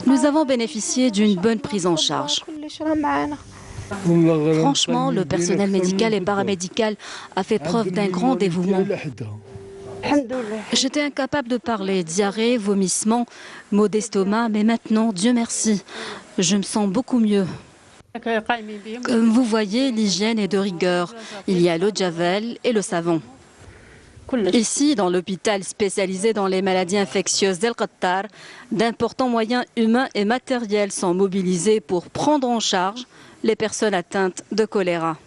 Nous avons bénéficié d'une bonne prise en charge. Franchement, le personnel médical et paramédical a fait preuve d'un grand dévouement. J'étais incapable de parler, diarrhée, vomissements, maux d'estomac, mais maintenant, Dieu merci, je me sens beaucoup mieux. Comme vous voyez, l'hygiène est de rigueur. Il y a l'eau de Javel et le savon. Ici, dans l'hôpital spécialisé dans les maladies infectieuses d'El Qattar, d'importants moyens humains et matériels sont mobilisés pour prendre en charge les personnes atteintes de choléra.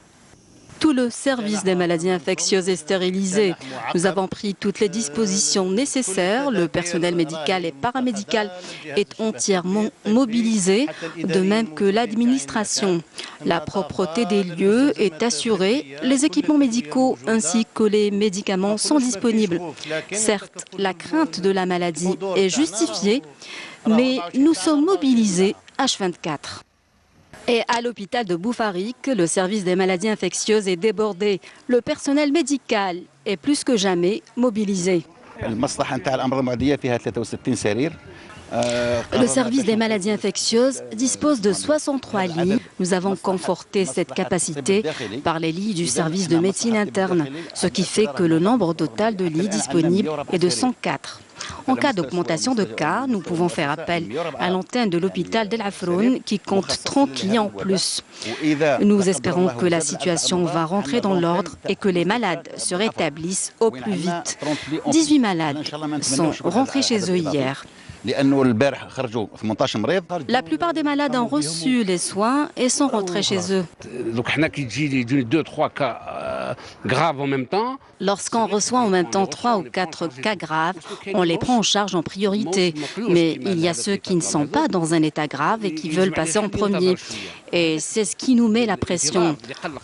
Tout le service des maladies infectieuses est stérilisé. Nous avons pris toutes les dispositions nécessaires. Le personnel médical et paramédical est entièrement mobilisé, de même que l'administration. La propreté des lieux est assurée. Les équipements médicaux ainsi que les médicaments sont disponibles. Certes, la crainte de la maladie est justifiée, mais nous sommes mobilisés H24. Et à l'hôpital de Boufarik, le service des maladies infectieuses est débordé. Le personnel médical est plus que jamais mobilisé. Le service des maladies infectieuses dispose de 63 lits. Nous avons conforté cette capacité par les lits du service de médecine interne, ce qui fait que le nombre total de lits disponibles est de 104. En cas d'augmentation de cas, nous pouvons faire appel à l'antenne de l'hôpital d'El Afroun qui compte 30 lits en plus. Nous espérons que la situation va rentrer dans l'ordre et que les malades se rétablissent au plus vite. 18 malades sont rentrés chez eux hier. La plupart des malades ont reçu les soins et sont rentrés chez eux. Lorsqu'on reçoit en même temps 3 ou 4 cas graves, on les prend en charge en priorité. Mais il y a ceux qui ne sont pas dans un état grave et qui veulent passer en premier. Et c'est ce qui nous met la pression.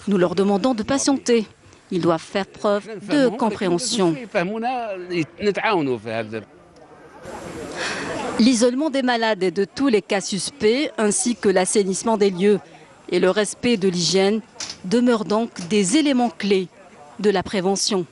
Nous leur demandons de patienter. Ils doivent faire preuve de compréhension. L'isolement des malades et de tous les cas suspects, ainsi que l'assainissement des lieux et le respect de l'hygiène demeurent donc des éléments clés de la prévention.